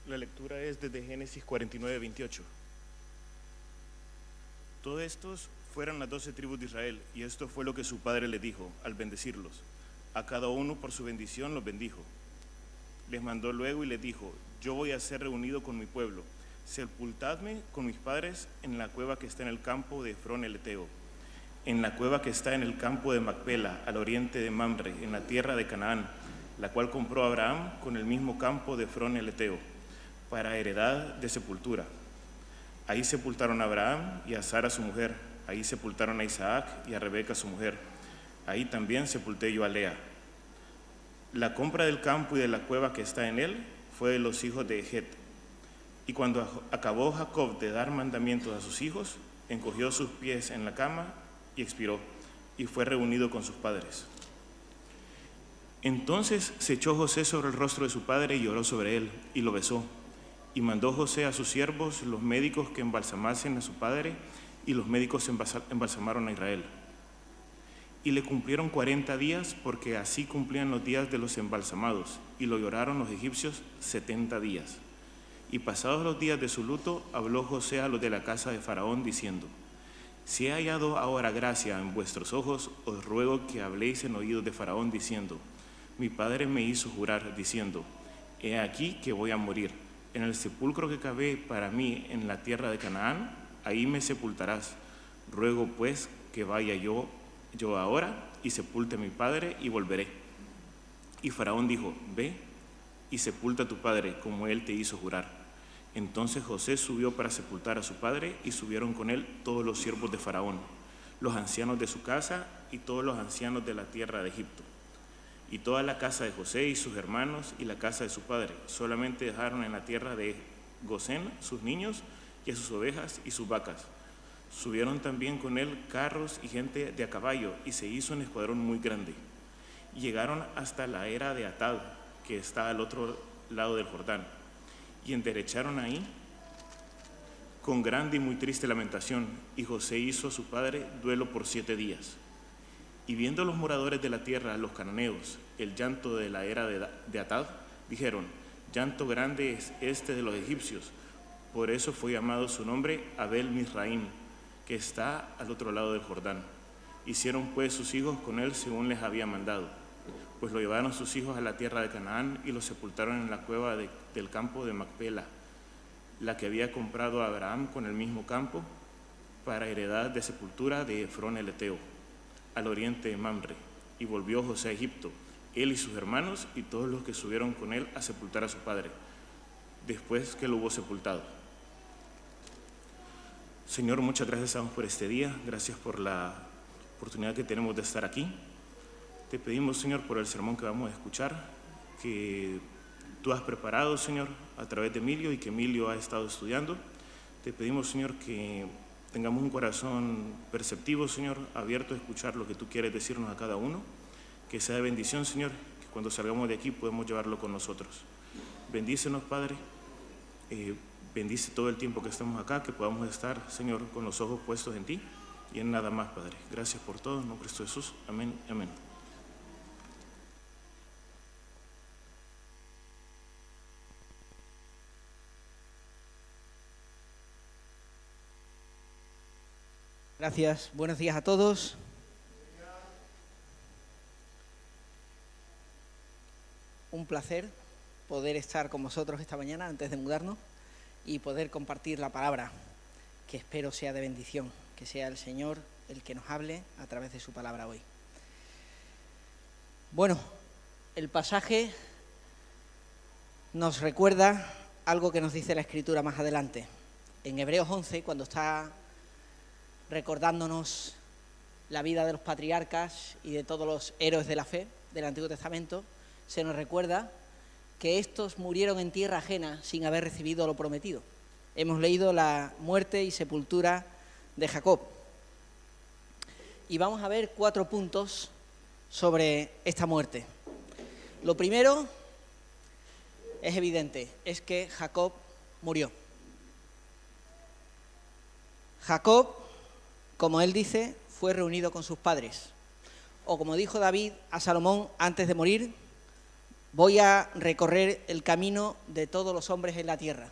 La lectura es desde Génesis 49, 28. Todos estos fueron las 12 tribus de Israel, y esto fue lo que su padre les dijo al bendecirlos. A cada uno por su bendición los bendijo. Les mandó luego y les dijo: yo voy a ser reunido con mi pueblo. Sepultadme con mis padres en la cueva que está en el campo de Efrón el Eteo, en la cueva que está en el campo de Macpela, al oriente de Mamre, en la tierra de Canaán, la cual compró Abraham con el mismo campo de Efrón el Eteo, para heredad de sepultura. Ahí sepultaron a Abraham y a Sara su mujer, ahí sepultaron a Isaac y a Rebeca su mujer, ahí también sepulté yo a Lea. La compra del campo y de la cueva que está en él fue de los hijos de Het. Y cuando acabó Jacob de dar mandamientos a sus hijos, encogió sus pies en la cama y expiró, y fue reunido con sus padres. Entonces se echó José sobre el rostro de su padre y lloró sobre él, y lo besó. Y mandó José a sus siervos, los médicos, que embalsamasen a su padre, y los médicos embalsamaron a Israel. Y le cumplieron 40 días, porque así cumplían los días de los embalsamados, y lo lloraron los egipcios 70 días. Y pasados los días de su luto, habló José a los de la casa de Faraón, diciendo: si he hallado ahora gracia en vuestros ojos, os ruego que habléis en oídos de Faraón, diciendo: mi padre me hizo jurar, diciendo: he aquí que voy a morir. En el sepulcro que cavé para mí en la tierra de Canaán, ahí me sepultarás. Ruego pues que vaya yo ahora y sepulte a mi padre y volveré. Y Faraón dijo: ve y sepulta a tu padre, como él te hizo jurar. Entonces José subió para sepultar a su padre, y subieron con él todos los siervos de Faraón, los ancianos de su casa y todos los ancianos de la tierra de Egipto. Y toda la casa de José y sus hermanos y la casa de su padre. Solamente dejaron en la tierra de Gosén sus niños y a sus ovejas y sus vacas. Subieron también con él carros y gente de a caballo, y se hizo un escuadrón muy grande. Y llegaron hasta la era de Atad, que está al otro lado del Jordán, y enderecharon ahí con grande y muy triste lamentación, y José hizo a su padre duelo por 7 días. Y viendo los moradores de la tierra, los cananeos, el llanto de la era de Atad, dijeron: llanto grande es este de los egipcios. Por eso fue llamado su nombre Abel Misraim, que está al otro lado del Jordán. Hicieron pues sus hijos con él según les había mandado, pues lo llevaron sus hijos a la tierra de Canaán y lo sepultaron en la cueva del campo de Macpela, la que había comprado Abraham con el mismo campo, para heredad de sepultura de Efrón el Eteo, al oriente de Mamre. Y volvió José a Egipto, él y sus hermanos y todos los que subieron con él a sepultar a su padre, después que lo hubo sepultado. Señor, muchas gracias damos por este día, gracias por la oportunidad que tenemos de estar aquí. Te pedimos, Señor, por el sermón que vamos a escuchar, que tú has preparado, Señor, a través de Emilio y que Emilio ha estado estudiando. Te pedimos, Señor, que tengamos un corazón perceptivo, Señor, abierto a escuchar lo que tú quieres decirnos a cada uno. Que sea de bendición, Señor, que cuando salgamos de aquí podemos llevarlo con nosotros. Bendícenos, Padre. Bendice todo el tiempo que estamos acá, que podamos estar, Señor, con los ojos puestos en ti y en nada más, Padre. Gracias por todo, en nombre de Jesús. Amén, amén. Gracias, buenos días a todos. Un placer poder estar con vosotros esta mañana antes de mudarnos y poder compartir la palabra, que espero sea de bendición, que sea el Señor el que nos hable a través de su palabra hoy. Bueno, el pasaje nos recuerda algo que nos dice la Escritura más adelante. En Hebreos 11, cuando está recordándonos la vida de los patriarcas y de todos los héroes de la fe del Antiguo Testamento, se nos recuerda que estos murieron en tierra ajena sin haber recibido lo prometido. Hemos leído la muerte y sepultura de Jacob. Y vamos a ver 4 puntos sobre esta muerte. Lo primero es evidente, es que Jacob murió. Jacob, como él dice, fue reunido con sus padres. O como dijo David a Salomón antes de morir: voy a recorrer el camino de todos los hombres en la tierra.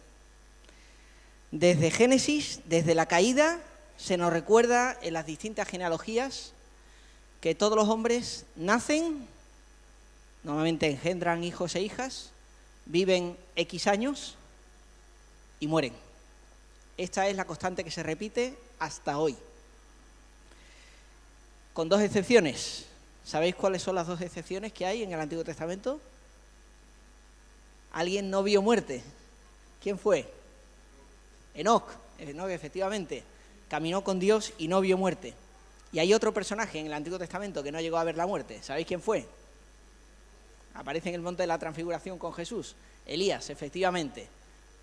Desde Génesis, desde la caída, se nos recuerda en las distintas genealogías que todos los hombres nacen, normalmente engendran hijos e hijas, viven X años y mueren. Esta es la constante que se repite hasta hoy, con dos excepciones. ¿Sabéis cuáles son las dos excepciones que hay en el Antiguo Testamento? Alguien no vio muerte. ¿Quién fue? Enoc, efectivamente. Caminó con Dios y no vio muerte. Y hay otro personaje en el Antiguo Testamento que no llegó a ver la muerte. ¿Sabéis quién fue? Aparece en el monte de la Transfiguración con Jesús. Elías, efectivamente,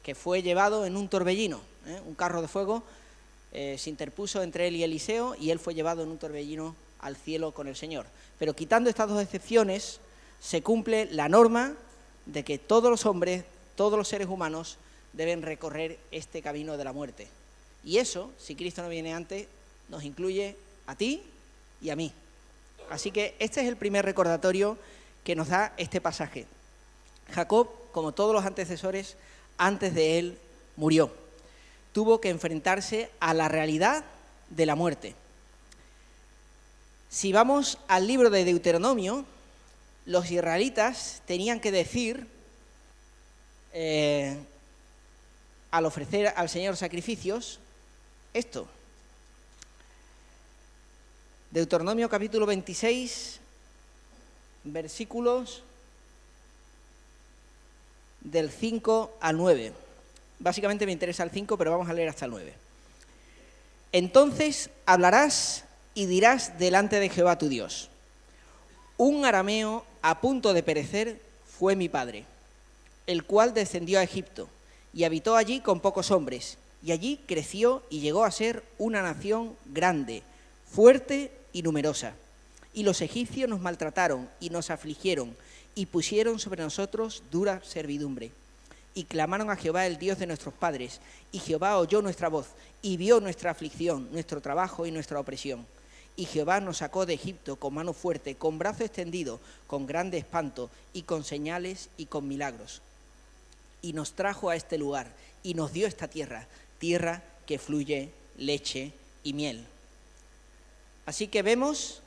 que fue llevado en un torbellino, un carro de fuego, se interpuso entre él y Eliseo y él fue llevado en un torbellino al cielo con el Señor. Pero quitando estas dos excepciones, se cumple la norma de que todos los hombres, todos los seres humanos, deben recorrer este camino de la muerte. Y eso, si Cristo no viene antes, nos incluye a ti y a mí. Así que este es el primer recordatorio que nos da este pasaje. Jacob, como todos los antecesores, antes de él murió. Tuvo que enfrentarse a la realidad de la muerte. Si vamos al libro de Deuteronomio, los israelitas tenían que decir, al ofrecer al Señor sacrificios, esto. Deuteronomio capítulo 26, versículos del 5 al 9. Básicamente me interesa el 5, pero vamos a leer hasta el 9. Entonces hablarás y dirás delante de Jehová tu Dios: un arameo a punto de perecer fue mi padre, el cual descendió a Egipto y habitó allí con pocos hombres, y allí creció y llegó a ser una nación grande, fuerte y numerosa. Y los egipcios nos maltrataron y nos afligieron y pusieron sobre nosotros dura servidumbre. Y clamaron a Jehová, el Dios de nuestros padres, y Jehová oyó nuestra voz y vio nuestra aflicción, nuestro trabajo y nuestra opresión. Y Jehová nos sacó de Egipto con mano fuerte, con brazo extendido, con grande espanto y con señales y con milagros. Y nos trajo a este lugar y nos dio esta tierra, tierra que fluye leche y miel. Así que vemos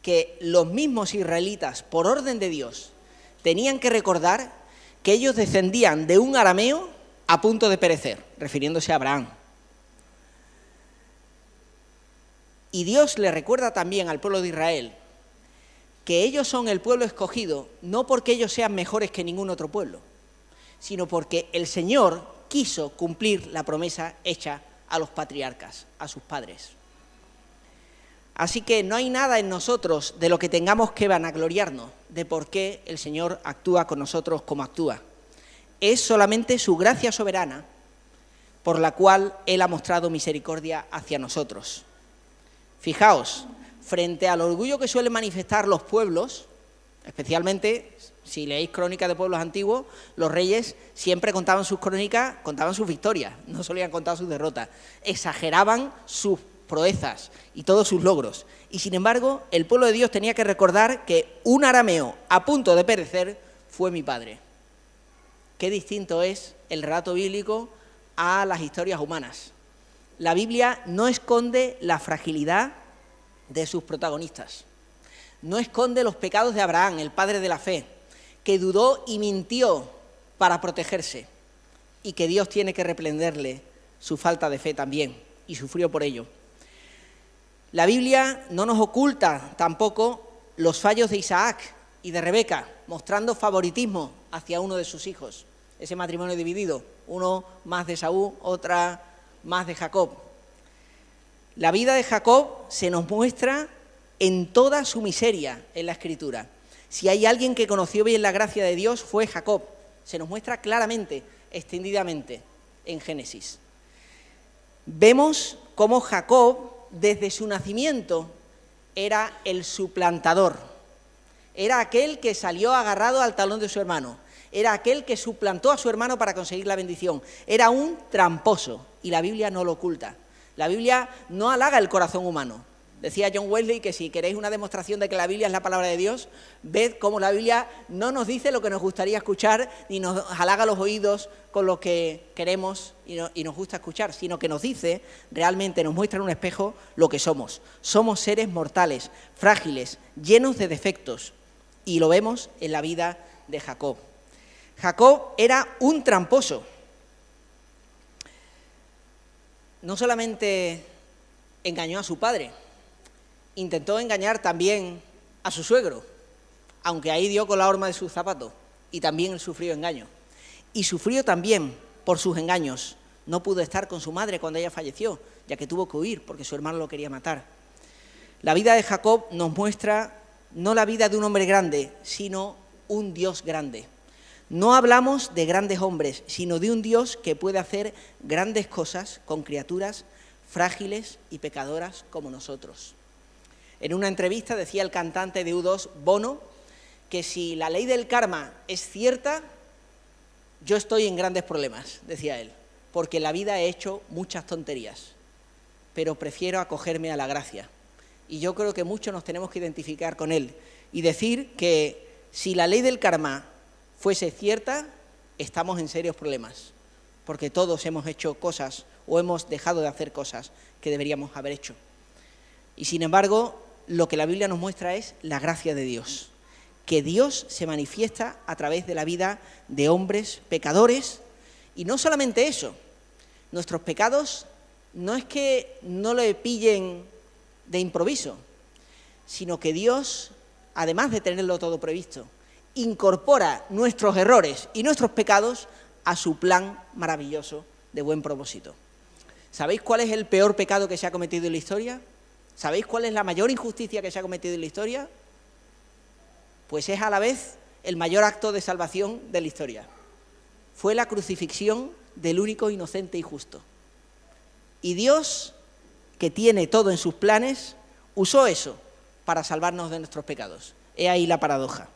que los mismos israelitas, por orden de Dios, tenían que recordar que ellos descendían de un arameo a punto de perecer, refiriéndose a Abraham. Y Dios le recuerda también al pueblo de Israel que ellos son el pueblo escogido, no porque ellos sean mejores que ningún otro pueblo, sino porque el Señor quiso cumplir la promesa hecha a los patriarcas, a sus padres. Así que no hay nada en nosotros de lo que tengamos que vanagloriarnos de por qué el Señor actúa con nosotros como actúa. Es solamente su gracia soberana por la cual Él ha mostrado misericordia hacia nosotros. Fijaos, frente al orgullo que suelen manifestar los pueblos, especialmente si leéis crónicas de pueblos antiguos, los reyes siempre contaban sus crónicas, contaban sus victorias, no solían contar sus derrotas, exageraban sus proezas y todos sus logros. Y sin embargo, el pueblo de Dios tenía que recordar que un arameo a punto de perecer fue mi padre. Qué distinto es el relato bíblico a las historias humanas. La Biblia no esconde la fragilidad de sus protagonistas. No esconde los pecados de Abraham, el padre de la fe, que dudó y mintió para protegerse, y que Dios tiene que reprenderle su falta de fe también, y sufrió por ello. La Biblia no nos oculta tampoco los fallos de Isaac y de Rebeca, mostrando favoritismo hacia uno de sus hijos, ese matrimonio dividido, uno más de Esaú, otra más de Jacob. La vida de Jacob se nos muestra en toda su miseria en la Escritura. Si hay alguien que conoció bien la gracia de Dios fue Jacob. Se nos muestra claramente, extendidamente, en Génesis. Vemos cómo Jacob, desde su nacimiento, era el suplantador. Era aquel que salió agarrado al talón de su hermano. Era aquel que suplantó a su hermano para conseguir la bendición. Era un tramposo, y la Biblia no lo oculta. La Biblia no halaga el corazón humano, Decía John Wesley que si queréis una demostración de que la Biblia es la palabra de Dios, ved cómo la Biblia no nos dice lo que nos gustaría escuchar, ni nos halaga los oídos con lo que queremos y nos gusta escuchar, sino que nos dice, realmente nos muestra en un espejo lo que somos. Somos seres mortales, frágiles, llenos de defectos, y lo vemos en la vida de Jacob. Jacob era un tramposo. No solamente engañó a su padre, intentó engañar también a su suegro, aunque ahí dio con la horma de sus zapatos, y también él sufrió engaño. Y sufrió también por sus engaños. No pudo estar con su madre cuando ella falleció, ya que tuvo que huir porque su hermano lo quería matar. La vida de Jacob nos muestra no la vida de un hombre grande, sino un Dios grande. No hablamos de grandes hombres, sino de un Dios que puede hacer grandes cosas con criaturas frágiles y pecadoras como nosotros. En una entrevista decía el cantante de U2, Bono, que si la ley del karma es cierta, yo estoy en grandes problemas, decía él, porque en la vida he hecho muchas tonterías, pero prefiero acogerme a la gracia. Y yo creo que muchos nos tenemos que identificar con él y decir que si la ley del karma fuese cierta, estamos en serios problemas, porque todos hemos hecho cosas o hemos dejado de hacer cosas que deberíamos haber hecho. Y sin embargo, lo que la Biblia nos muestra es la gracia de Dios, que Dios se manifiesta a través de la vida de hombres pecadores, y no solamente eso, nuestros pecados no es que no le pillen de improviso, sino que Dios, además de tenerlo todo previsto, incorpora nuestros errores y nuestros pecados a su plan maravilloso de buen propósito. ¿Sabéis cuál es el peor pecado que se ha cometido en la historia? ¿Sabéis cuál es la mayor injusticia que se ha cometido en la historia? Pues es a la vez el mayor acto de salvación de la historia. Fue la crucifixión del único inocente y justo. Y Dios, que tiene todo en sus planes, usó eso para salvarnos de nuestros pecados. He ahí la paradoja.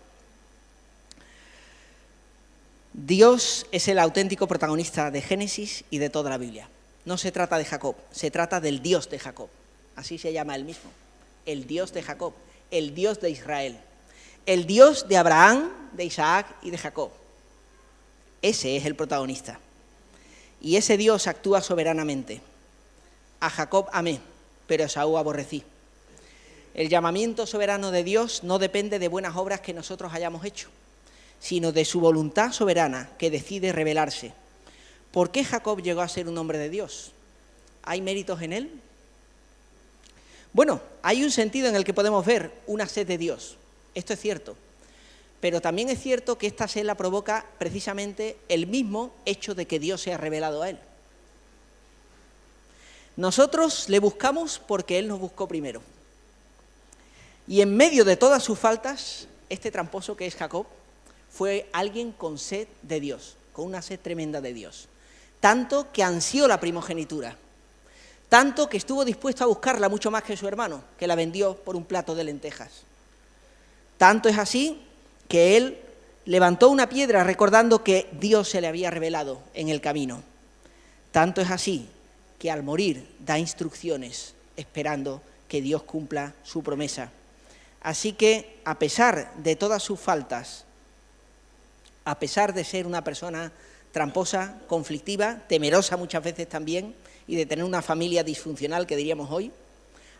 Dios es el auténtico protagonista de Génesis y de toda la Biblia. No se trata de Jacob, se trata del Dios de Jacob. Así se llama él mismo, el Dios de Jacob, el Dios de Israel, el Dios de Abraham, de Isaac y de Jacob. Ese es el protagonista. Y ese Dios actúa soberanamente. A Jacob amé, pero a Esaú aborrecí. El llamamiento soberano de Dios no depende de buenas obras que nosotros hayamos hecho, sino de su voluntad soberana que decide revelarse. ¿Por qué Jacob llegó a ser un hombre de Dios? ¿Hay méritos en él? Bueno, hay un sentido en el que podemos ver una sed de Dios. Esto es cierto. Pero también es cierto que esta sed la provoca precisamente el mismo hecho de que Dios se ha revelado a él. Nosotros le buscamos porque Él nos buscó primero. Y en medio de todas sus faltas, este tramposo que es Jacob fue alguien con sed de Dios, con una sed tremenda de Dios. Tanto que ansió la primogenitura, tanto que estuvo dispuesto a buscarla mucho más que su hermano, que la vendió por un plato de lentejas. Tanto es así que él levantó una piedra recordando que Dios se le había revelado en el camino. Tanto es así que al morir da instrucciones esperando que Dios cumpla su promesa. Así que, a pesar de todas sus faltas, a pesar de ser una persona tramposa, conflictiva, temerosa muchas veces también, y de tener una familia disfuncional, que diríamos hoy,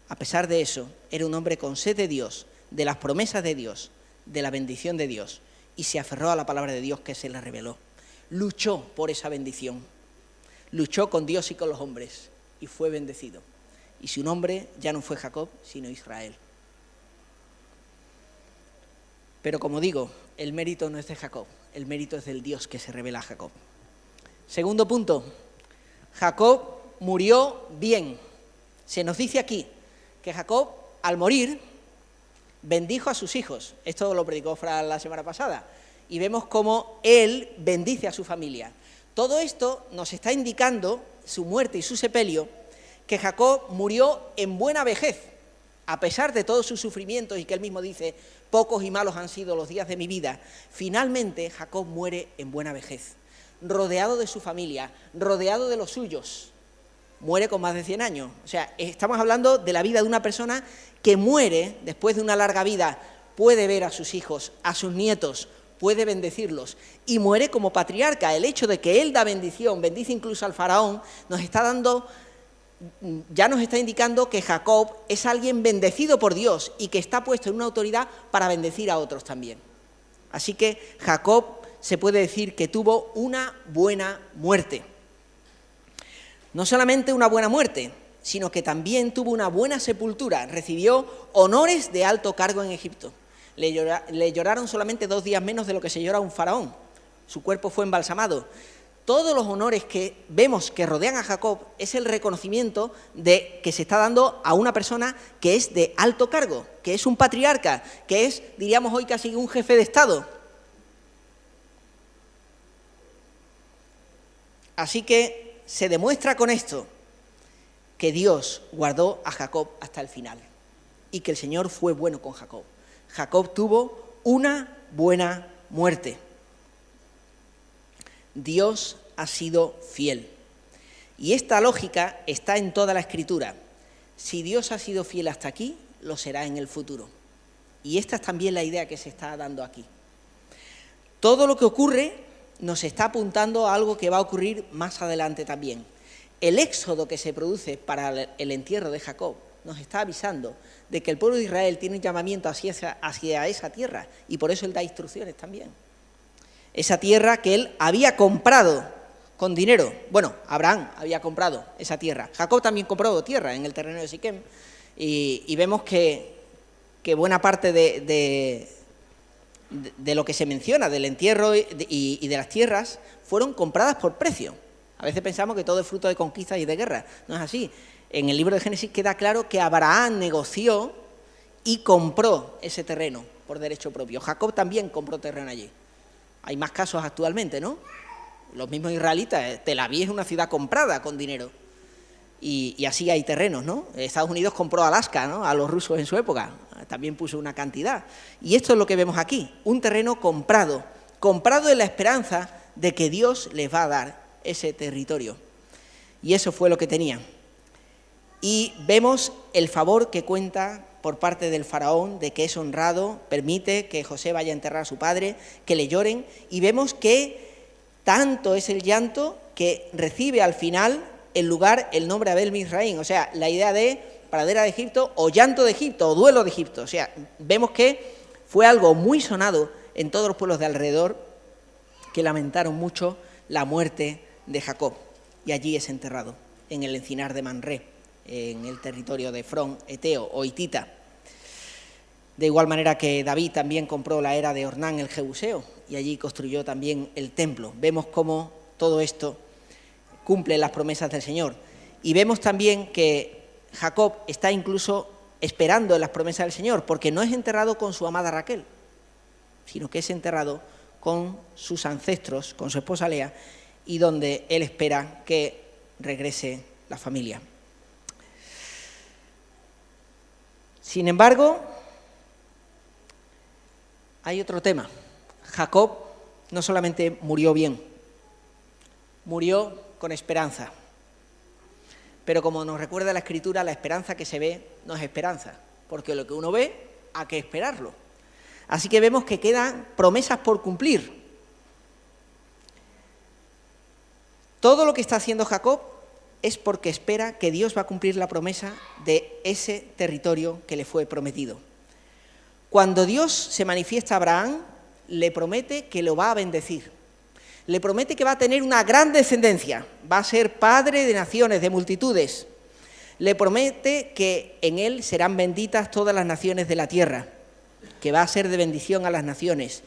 a pesar de eso, era un hombre con sed de Dios, de las promesas de Dios, de la bendición de Dios, y se aferró a la palabra de Dios que se le reveló. Luchó por esa bendición, luchó con Dios y con los hombres, y fue bendecido. Y su nombre ya no fue Jacob, sino Israel. Pero como digo, el mérito no es de Jacob, el mérito es del Dios que se revela a Jacob. Segundo punto, Jacob murió bien. Se nos dice aquí que Jacob, al morir, bendijo a sus hijos. Esto lo predicó Fran la semana pasada. Y vemos cómo él bendice a su familia. Todo esto nos está indicando, su muerte y su sepelio, que Jacob murió en buena vejez, a pesar de todos sus sufrimientos, y que él mismo dice, pocos y malos han sido los días de mi vida. Finalmente, Jacob muere en buena vejez, rodeado de su familia, rodeado de los suyos. muere con más de 100 años. O sea, estamos hablando de la vida de una persona que muere después de una larga vida, puede ver a sus hijos, a sus nietos, puede bendecirlos y muere como patriarca. El hecho de que él da bendición, bendice incluso al faraón, ya nos está indicando que Jacob es alguien bendecido por Dios y que está puesto en una autoridad para bendecir a otros también. Así que Jacob se puede decir que tuvo una buena muerte. No solamente una buena muerte, sino que también tuvo una buena sepultura, recibió honores de alto cargo en Egipto. Le lloraron solamente 2 días menos de lo que se llora a un faraón. Su cuerpo fue embalsamado. Todos los honores que vemos que rodean a Jacob es el reconocimiento de que se está dando a una persona que es de alto cargo, que es un patriarca, que es, diríamos hoy, casi un jefe de Estado. Así que se demuestra con esto que Dios guardó a Jacob hasta el final y que el Señor fue bueno con Jacob. Jacob tuvo una buena muerte. Dios ha sido fiel. Y esta lógica está en toda la Escritura. Si Dios ha sido fiel hasta aquí, lo será en el futuro. Y esta es también la idea que se está dando aquí. Todo lo que ocurre nos está apuntando a algo que va a ocurrir más adelante también. El éxodo que se produce para el entierro de Jacob nos está avisando de que el pueblo de Israel tiene un llamamiento hacia esa tierra y por eso él da instrucciones también. Esa tierra que él había comprado con dinero. Bueno, Abraham había comprado esa tierra. Jacob también compró tierra en el terreno de Siquem y vemos que buena parte de lo que se menciona del entierro y de las tierras fueron compradas por precio. A veces pensamos que todo es fruto de conquistas y de guerras. No es así. En el libro de Génesis queda claro que Abraham negoció y compró ese terreno por derecho propio. Jacob también compró terreno allí. Hay más casos actualmente, ¿no? Los mismos israelitas, Tel Aviv es una ciudad comprada con dinero. Y así hay terrenos, ¿no? Estados Unidos compró Alaska, ¿no?, a los rusos en su época. También puso una cantidad. Y esto es lo que vemos aquí, un terreno comprado en la esperanza de que Dios les va a dar ese territorio. Y eso fue lo que tenían. Y vemos el favor que cuenta por parte del faraón, de que es honrado, permite que José vaya a enterrar a su padre, que le lloren, y vemos que tanto es el llanto que recibe al final el lugar, el nombre Abel Mizraim, o sea, la idea de pradera de Egipto, o llanto de Egipto, o duelo de Egipto. O sea, vemos que fue algo muy sonado en todos los pueblos de alrededor, que lamentaron mucho la muerte de Jacob, y allí es enterrado, en el encinar de Manré, en el territorio de Efrón, eteo o hitita. De igual manera que David también compró la era de Ornán el Jebuseo y allí construyó también el templo. Vemos cómo todo esto cumple las promesas del Señor. Y vemos también que Jacob está incluso esperando en las promesas del Señor, porque no es enterrado con su amada Raquel, sino que es enterrado con sus ancestros, con su esposa Lea, y donde él espera que regrese la familia. Sin embargo, hay otro tema. Jacob no solamente murió bien, murió con esperanza. Pero como nos recuerda la Escritura, la esperanza que se ve no es esperanza, porque lo que uno ve, hay que esperarlo. Así que vemos que quedan promesas por cumplir. Todo lo que está haciendo Jacob es porque espera que Dios va a cumplir la promesa de ese territorio que le fue prometido. Cuando Dios se manifiesta a Abraham, le promete que lo va a bendecir. Le promete que va a tener una gran descendencia, va a ser padre de naciones, de multitudes. Le promete que en él serán benditas todas las naciones de la tierra, que va a ser de bendición a las naciones,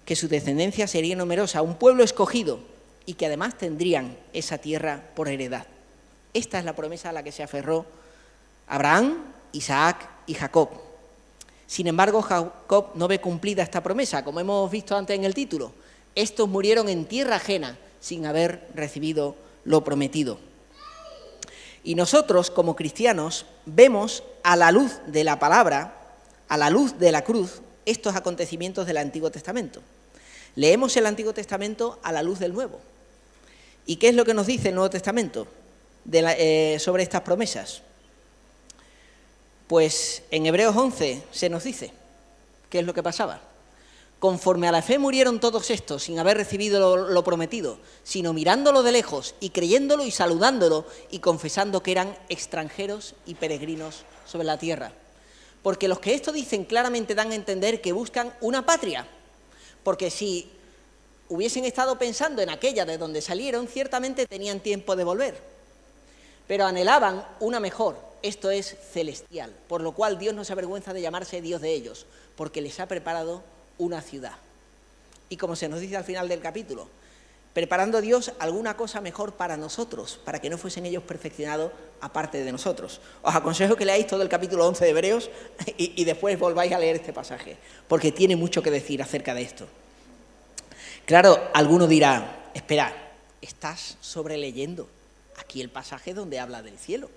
que su descendencia sería numerosa, un pueblo escogido, y que además tendrían esa tierra por heredad. Esta es la promesa a la que se aferró Abraham, Isaac y Jacob. Sin embargo, Jacob no ve cumplida esta promesa, como hemos visto antes en el título. Estos murieron en tierra ajena sin haber recibido lo prometido. Y nosotros, como cristianos, vemos a la luz de la palabra, a la luz de la cruz, estos acontecimientos del Antiguo Testamento. Leemos el Antiguo Testamento a la luz del Nuevo. ¿Y qué es lo que nos dice el Nuevo Testamento? sobre estas promesas? Pues en Hebreos 11 se nos dice qué es lo que pasaba. Conforme a la fe murieron todos estos sin haber recibido lo prometido, sino mirándolo de lejos y creyéndolo y saludándolo y confesando que eran extranjeros y peregrinos sobre la tierra. Porque los que esto dicen claramente dan a entender que buscan una patria, porque si hubiesen estado pensando en aquella de donde salieron, ciertamente tenían tiempo de volver, pero anhelaban una mejor, esto es celestial, por lo cual Dios no se avergüenza de llamarse Dios de ellos, porque les ha preparado una ciudad. Y como se nos dice al final del capítulo, preparando Dios alguna cosa mejor para nosotros, para que no fuesen ellos perfeccionados aparte de nosotros. Os aconsejo que leáis todo el capítulo 11 de Hebreos y después volváis a leer este pasaje, porque tiene mucho que decir acerca de esto. Claro, alguno dirá, espera, estás sobreleyendo aquí el pasaje donde habla del cielo.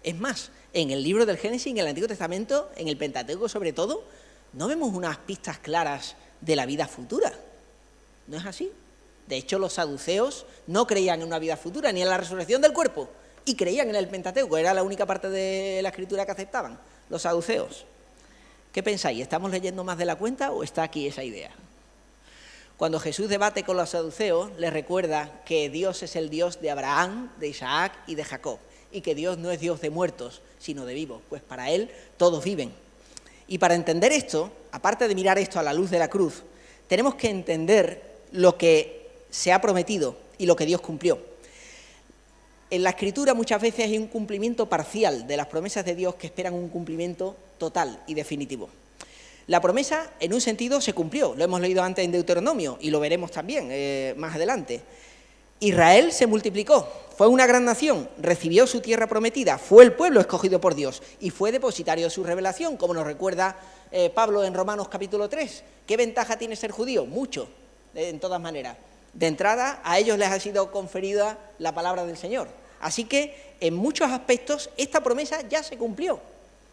Es más, en el libro del Génesis, en el Antiguo Testamento, en el Pentateuco sobre todo, no vemos unas pistas claras de la vida futura. ¿No es así? De hecho, los saduceos no creían en una vida futura, ni en la resurrección del cuerpo, y creían en el Pentateuco, era la única parte de la Escritura que aceptaban, los saduceos. ¿Qué pensáis? ¿Estamos leyendo más de la cuenta o está aquí esa idea? Cuando Jesús debate con los saduceos, les recuerda que Dios es el Dios de Abraham, de Isaac y de Jacob, y que Dios no es Dios de muertos, sino de vivos, pues para Él todos viven. Y para entender esto, aparte de mirar esto a la luz de la cruz, tenemos que entender lo que se ha prometido y lo que Dios cumplió. En la Escritura muchas veces hay un cumplimiento parcial de las promesas de Dios que esperan un cumplimiento total y definitivo. La promesa, en un sentido, se cumplió, lo hemos leído antes en Deuteronomio y lo veremos también más adelante. Israel se multiplicó, fue una gran nación, recibió su tierra prometida, fue el pueblo escogido por Dios y fue depositario de su revelación, como nos recuerda Pablo en Romanos capítulo 3. ¿Qué ventaja tiene ser judío? Mucho, en todas maneras. De entrada, a ellos les ha sido conferida la palabra del Señor. Así que, en muchos aspectos, esta promesa ya se cumplió.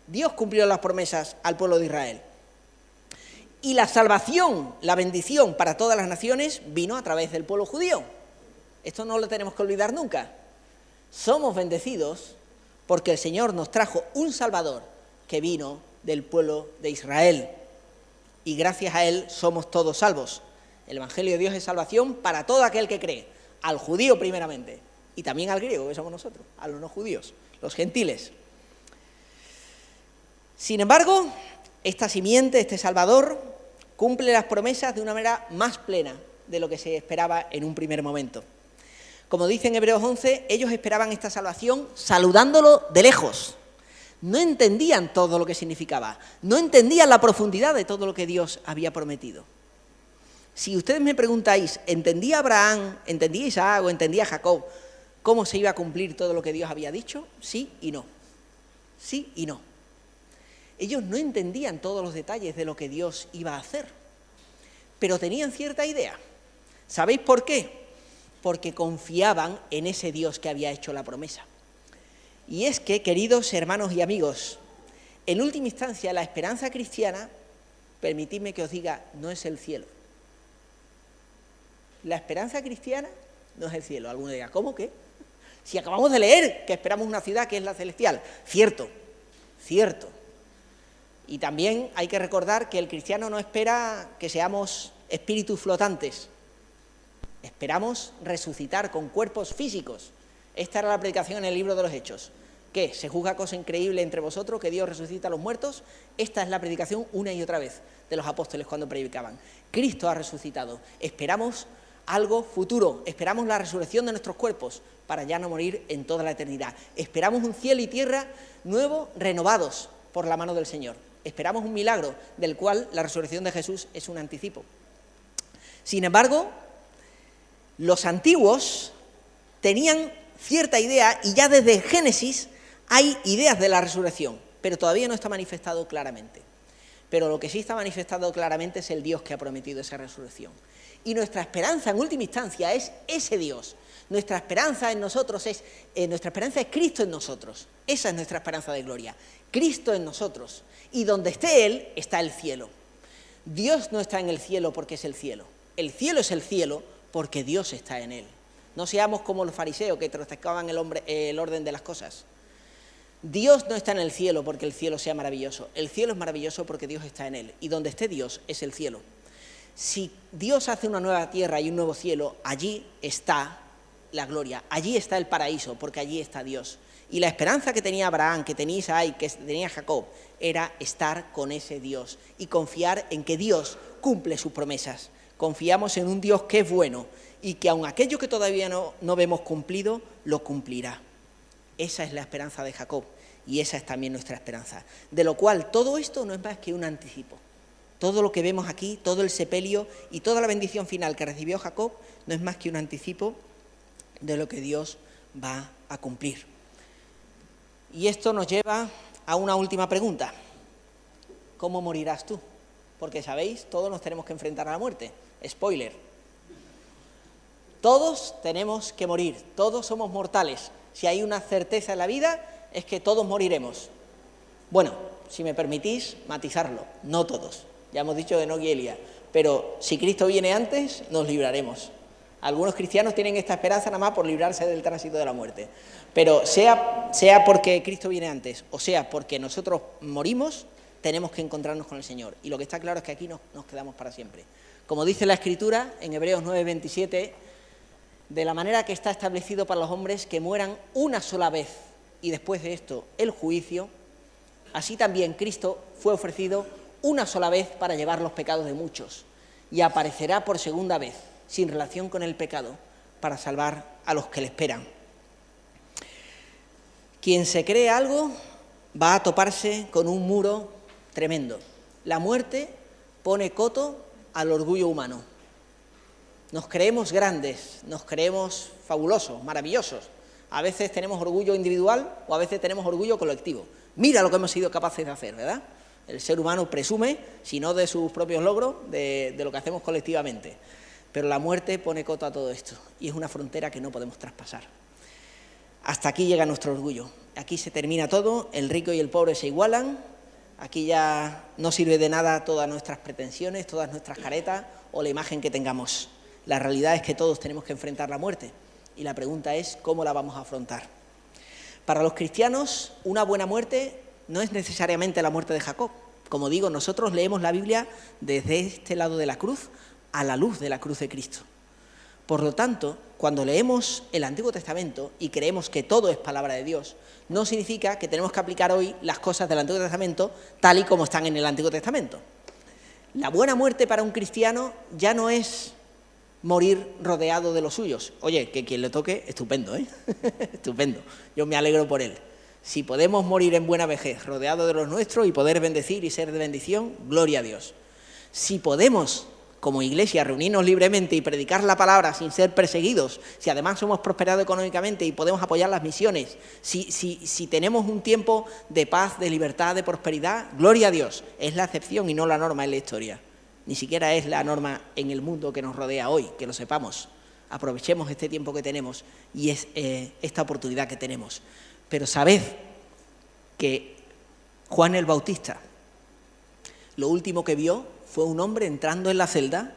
Dios cumplió las promesas al pueblo de Israel. Y la salvación, la bendición para todas las naciones vino a través del pueblo judío. Esto no lo tenemos que olvidar nunca. Somos bendecidos porque el Señor nos trajo un Salvador que vino del pueblo de Israel. Y gracias a Él somos todos salvos. El Evangelio de Dios es salvación para todo aquel que cree, al judío primeramente, y también al griego, que somos nosotros, a los no judíos, los gentiles. Sin embargo, esta simiente, este Salvador, cumple las promesas de una manera más plena de lo que se esperaba en un primer momento. Como dice en Hebreos 11, ellos esperaban esta salvación saludándolo de lejos. No entendían todo lo que significaba, no entendían la profundidad de todo lo que Dios había prometido. Si ustedes me preguntáis, ¿entendía Abraham, entendía Isaac o entendía Jacob cómo se iba a cumplir todo lo que Dios había dicho? Sí y no. Sí y no. Ellos no entendían todos los detalles de lo que Dios iba a hacer, pero tenían cierta idea. ¿Sabéis por qué? Porque confiaban en ese Dios que había hecho la promesa. Y es que, queridos hermanos y amigos, en última instancia la esperanza cristiana, permitidme que os diga, no es el cielo. La esperanza cristiana no es el cielo. Alguno dirá, ¿cómo qué? Si acabamos de leer que esperamos una ciudad que es la celestial. Cierto, cierto. Y también hay que recordar que el cristiano no espera que seamos espíritus flotantes. Esperamos resucitar con cuerpos físicos. Esta era la predicación en el libro de los Hechos. ¿Qué? ¿Se juzga cosa increíble entre vosotros que Dios resucita a los muertos? Esta es la predicación una y otra vez de los apóstoles cuando predicaban. Cristo ha resucitado. Esperamos algo futuro. Esperamos la resurrección de nuestros cuerpos para ya no morir en toda la eternidad. Esperamos un cielo y tierra nuevos, renovados por la mano del Señor. Esperamos un milagro del cual la resurrección de Jesús es un anticipo. Sin embargo, los antiguos tenían cierta idea y ya desde Génesis hay ideas de la resurrección, pero todavía no está manifestado claramente. Pero lo que sí está manifestado claramente es el Dios que ha prometido esa resurrección. Y nuestra esperanza en última instancia es ese Dios. Nuestra esperanza en nosotros es, nuestra esperanza es Cristo en nosotros. Esa es nuestra esperanza de gloria. Cristo en nosotros. Y donde esté Él, está el cielo. Dios no está en el cielo porque es el cielo. El cielo es el cielo porque Dios está en Él. No seamos como los fariseos que trastocaban el orden de las cosas. Dios no está en el cielo porque el cielo sea maravilloso. El cielo es maravilloso porque Dios está en él. Y donde esté Dios es el cielo. Si Dios hace una nueva tierra y un nuevo cielo, allí está la gloria, allí está el paraíso, porque allí está Dios. Y la esperanza que tenía Abraham, que tenía Isaac, que tenía Jacob, era estar con ese Dios y confiar en que Dios cumple sus promesas. Confiamos en un Dios que es bueno y que aun aquello que todavía no vemos cumplido, lo cumplirá. Esa es la esperanza de Jacob y esa es también nuestra esperanza. De lo cual todo esto no es más que un anticipo. Todo lo que vemos aquí, todo el sepelio y toda la bendición final que recibió Jacob no es más que un anticipo de lo que Dios va a cumplir. Y esto nos lleva a una última pregunta. ¿Cómo morirás tú? Porque, ¿sabéis? Todos nos tenemos que enfrentar a la muerte. Spoiler. Todos tenemos que morir, todos somos mortales. Si hay una certeza en la vida, es que todos moriremos. Bueno, si me permitís matizarlo, no todos. Ya hemos dicho de no guielia, pero si Cristo viene antes, nos libraremos. Algunos cristianos tienen esta esperanza nada más por librarse del tránsito de la muerte. Pero sea porque Cristo viene antes, o sea porque nosotros morimos, tenemos que encontrarnos con el Señor. Y lo que está claro es que aquí nos quedamos para siempre. Como dice la Escritura, en Hebreos 9:27, de la manera que está establecido para los hombres que mueran una sola vez, y después de esto el juicio, así también Cristo fue ofrecido una sola vez para llevar los pecados de muchos, y aparecerá por segunda vez, sin relación con el pecado, para salvar a los que le esperan. Quien se cree algo va a toparse con un muro tremendo. La muerte pone coto al orgullo humano. Nos creemos grandes, nos creemos fabulosos, maravillosos. A veces tenemos orgullo individual o a veces tenemos orgullo colectivo. Mira lo que hemos sido capaces de hacer, ¿verdad? El ser humano presume, si no de sus propios logros, de lo que hacemos colectivamente. Pero la muerte pone coto a todo esto y es una frontera que no podemos traspasar. Hasta aquí llega nuestro orgullo. Aquí se termina todo, el rico y el pobre se igualan. Aquí ya no sirve de nada todas nuestras pretensiones, todas nuestras caretas o la imagen que tengamos. La realidad es que todos tenemos que enfrentar la muerte y la pregunta es cómo la vamos a afrontar. Para los cristianos, una buena muerte no es necesariamente la muerte de Jacob. Como digo, nosotros leemos la Biblia desde este lado de la cruz a la luz de la cruz de Cristo. Por lo tanto, cuando leemos el Antiguo Testamento y creemos que todo es palabra de Dios, no significa que tenemos que aplicar hoy las cosas del Antiguo Testamento tal y como están en el Antiguo Testamento. La buena muerte para un cristiano ya no es morir rodeado de los suyos. Oye, que quien le toque, estupendo, ¿eh? Estupendo. Yo me alegro por él. Si podemos morir en buena vejez, rodeado de los nuestros y poder bendecir y ser de bendición, gloria a Dios. Si podemos, como iglesia, reunirnos libremente y predicar la palabra sin ser perseguidos, si además somos prosperados económicamente y podemos apoyar las misiones, si tenemos un tiempo de paz, de libertad, de prosperidad, gloria a Dios. Es la excepción y no la norma en la historia. Ni siquiera es la norma en el mundo que nos rodea hoy, que lo sepamos. Aprovechemos este tiempo que tenemos y es esta oportunidad que tenemos. Pero sabed que Juan el Bautista, lo último que vio fue un hombre entrando en la celda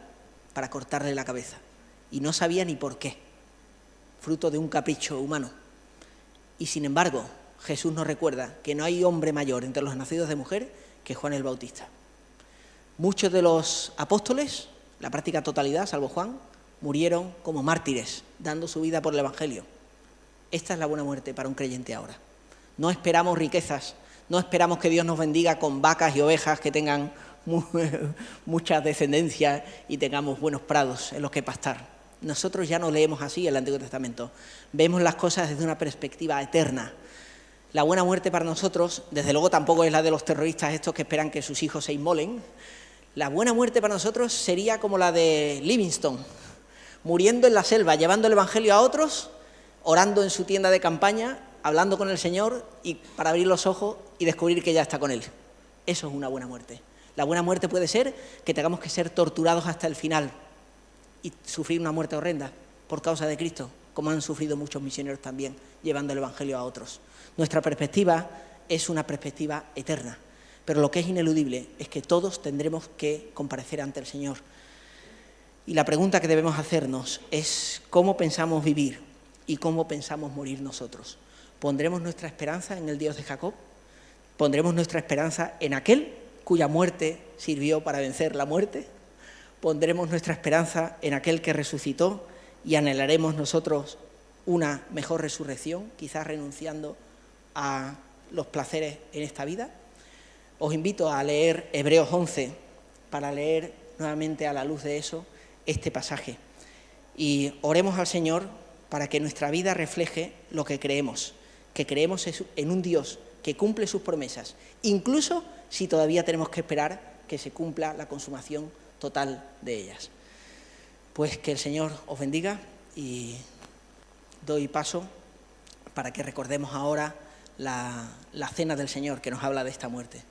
para cortarle la cabeza. Y no sabía ni por qué, fruto de un capricho humano. Y sin embargo, Jesús nos recuerda que no hay hombre mayor entre los nacidos de mujer que Juan el Bautista. Muchos de los apóstoles, la práctica totalidad, salvo Juan, murieron como mártires, dando su vida por el Evangelio. Esta es la buena muerte para un creyente ahora. No esperamos riquezas, no esperamos que Dios nos bendiga con vacas y ovejas que tengan mucha descendencia y tengamos buenos prados en los que pastar. Nosotros ya no leemos así el Antiguo Testamento. Vemos las cosas desde una perspectiva eterna. La buena muerte para nosotros, desde luego tampoco es la de los terroristas estos que esperan que sus hijos se inmolen. La buena muerte para nosotros sería como la de Livingstone, muriendo en la selva, llevando el Evangelio a otros, orando en su tienda de campaña, hablando con el Señor y para abrir los ojos y descubrir que ya está con Él. Eso es una buena muerte. La buena muerte puede ser que tengamos que ser torturados hasta el final y sufrir una muerte horrenda por causa de Cristo, como han sufrido muchos misioneros también, llevando el Evangelio a otros. Nuestra perspectiva es una perspectiva eterna, pero lo que es ineludible es que todos tendremos que comparecer ante el Señor. Y la pregunta que debemos hacernos es ¿cómo pensamos vivir y cómo pensamos morir nosotros? ¿Pondremos nuestra esperanza en el Dios de Jacob? ¿Pondremos nuestra esperanza en aquel cuya muerte sirvió para vencer la muerte? ¿Pondremos nuestra esperanza en aquel que resucitó y anhelaremos nosotros una mejor resurrección, quizás renunciando a los placeres en esta vida? Os invito a leer Hebreos 11 para leer nuevamente a la luz de eso este pasaje. Y oremos al Señor para que nuestra vida refleje lo que creemos en un Dios que cumple sus promesas, incluso si todavía tenemos que esperar que se cumpla la consumación total de ellas. Pues que el Señor os bendiga y doy paso para que recordemos ahora la cena del Señor que nos habla de esta muerte.